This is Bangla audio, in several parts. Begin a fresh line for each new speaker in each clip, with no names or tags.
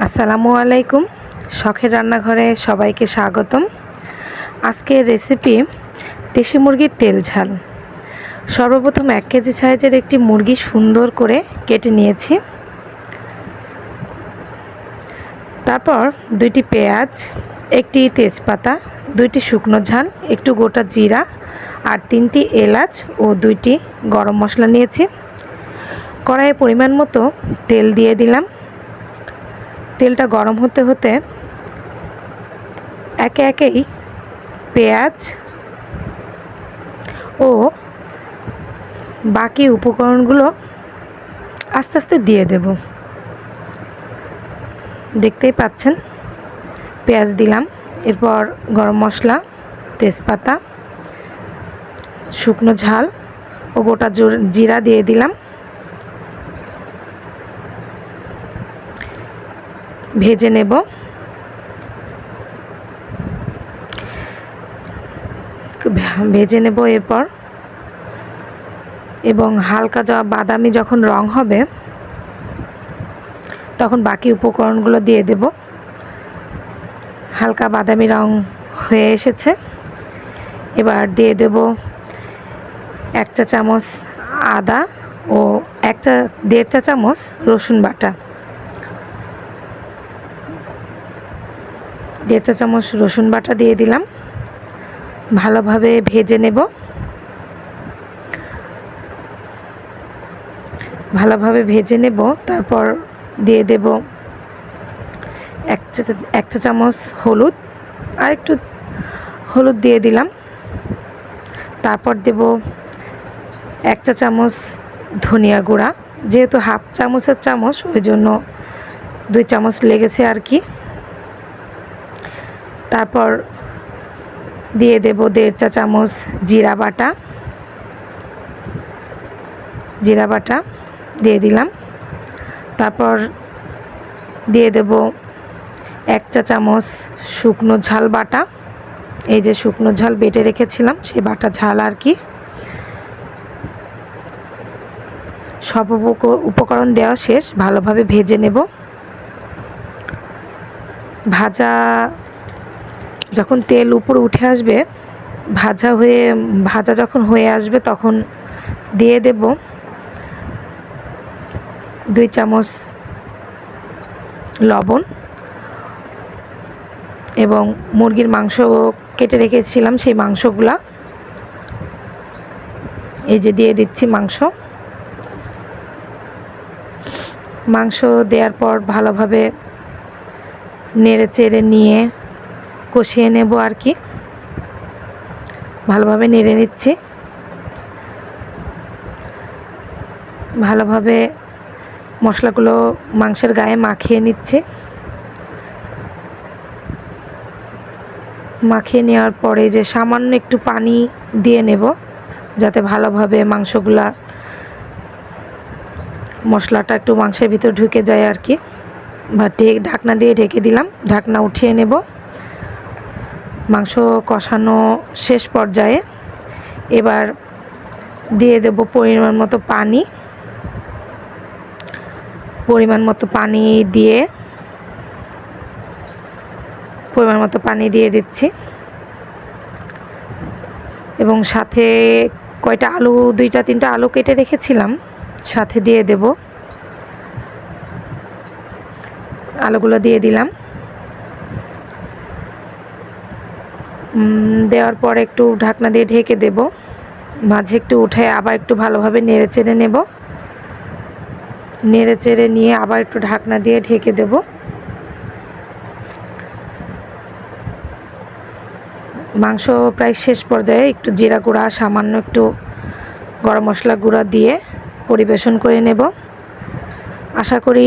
আসসালামু আলাইকুম। শখের রান্নাঘরে সবাইকে স্বাগতম। আজকের রেসিপি দেশি মুরগির তেল ঝাল। সর্বপ্রথম 1 কেজি সাইজের একটি মুরগি সুন্দর করে কেটে নিয়েছি। তারপর 2টি পেঁয়াজ, 1টি তেজপাতা, 2টি শুকনো ঝাল, একটু গোটা জিরা আর 3টি এলাচ ও 2টি গরম মশলা নিয়েছি। কড়াইয়ে পরিমাণ মতো তেল দিয়ে দিলাম। তেলটা গরম হতে হতে একে একেই পেঁয়াজ ও বাকি উপকরণগুলো আস্তে আস্তে দিয়ে দেব। দেখতেই পাচ্ছেন পেঁয়াজ দিলাম, এরপর গরম মশলা, তেজপাতা, শুকনো ঝাল ও গোটা জিরা দিয়ে দিলাম। ভেজে নেব। এরপর এবং হালকা বাদামি যখন রং হবে তখন বাকি উপকরণগুলো দিয়ে দেব। হালকা বাদামি রং হয়ে এসেছে। এবার দিয়ে দেব 1 চা চামচ আদা ও 1.5 চা চামচ রসুন বাটা। 1.5 চা চামচ রসুন বাটা দিয়ে দিলাম। ভালোভাবে ভেজে নেব। তারপর দিয়ে দেব 1 চা চামচ হলুদ, আর একটু হলুদ দিয়ে দিলাম। তারপর দেব 1 চা চামচ ধনিয়া গুঁড়া, যেহেতু হাফ চামচের চামচ ওই জন্য 2 চামচ লেগেছে আর কি। তারপর দিয়ে দেব 1.5 চা চামচ জিরা বাটা দিয়ে দিলাম। তারপর দিয়ে দেব 1 চা চামচ শুকনো ঝাল বাটা। এই যে শুকনো ঝাল বেটে রেখেছিলাম সেই বাটা ঝাল আর কি। সব উপকরণ দেওয়া শেষ, ভালোভাবে ভেজে নেব। যখন তেল উপরে উঠে আসবে, ভাজা যখন হয়ে আসবে তখন দিয়ে দেব 2 চামচ লবণ এবং মুরগির মাংস কেটে রেখেছিলাম সেই মাংসগুলা এই যে দিয়ে দিচ্ছি। মাংস দেওয়ার পর ভালোভাবে নেড়ে চেড়ে নিয়ে কষিয়ে নেব আর কি। ভালোভাবে নেড়ে নিচ্ছি। ভালোভাবে মশলাগুলো মাংসের গায়ে মাখিয়ে নিচ্ছি। মাখিয়ে নেওয়ার পরে যে সামান্য একটু পানি দিয়ে নেব, যাতে ভালোভাবে মশলাটা একটু মাংসের ভিতর ঢুকে যায় আর কি। ঢাকনা দিয়ে ঢেকে দিলাম। ঢাকনা উঠিয়ে নেব। মাংস কষানো শেষ পর্যায়ে এবার দিয়ে দেব পরিমাণ মতো পানি দিয়ে দিচ্ছি এবং সাথে কয়টা আলু, 2-3টা আলু কেটে রেখেছিলাম সাথে দিয়ে দেব। আলুগুলো দিয়ে দিলাম। দেওয়ার পর একটু ঢাকনা দিয়ে ঢেকে দেব। মাঝে একটু উঠে আবার একটু ভালোভাবে নেড়ে চেড়ে নেব। নেড়ে চেড়ে নিয়ে আবার একটু ঢাকনা দিয়ে ঢেকে দেব। মাংস প্রায় শেষ পর্যায়ে একটু জিরা গুঁড়া, সামান্য একটু গরম মশলা গুঁড়া দিয়ে পরিবেশন করে নেব। আশা করি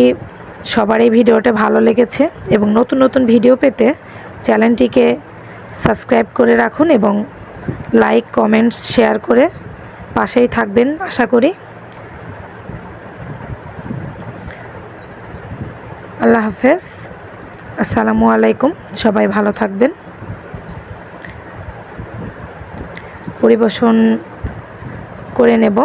সবার এই ভিডিওটা ভালো লেগেছে এবং নতুন নতুন ভিডিও পেতে চ্যানেলটিকে সাবস্ক্রাইব করে রাখুন এবং লাইক, কমেন্টস, শেয়ার করে পাশেই থাকবেন আশা করি। আল্লাহ হাফেজ। আসসালামু আলাইকুম। সবাই ভালো থাকবেন। পরিবেশন করে নেব।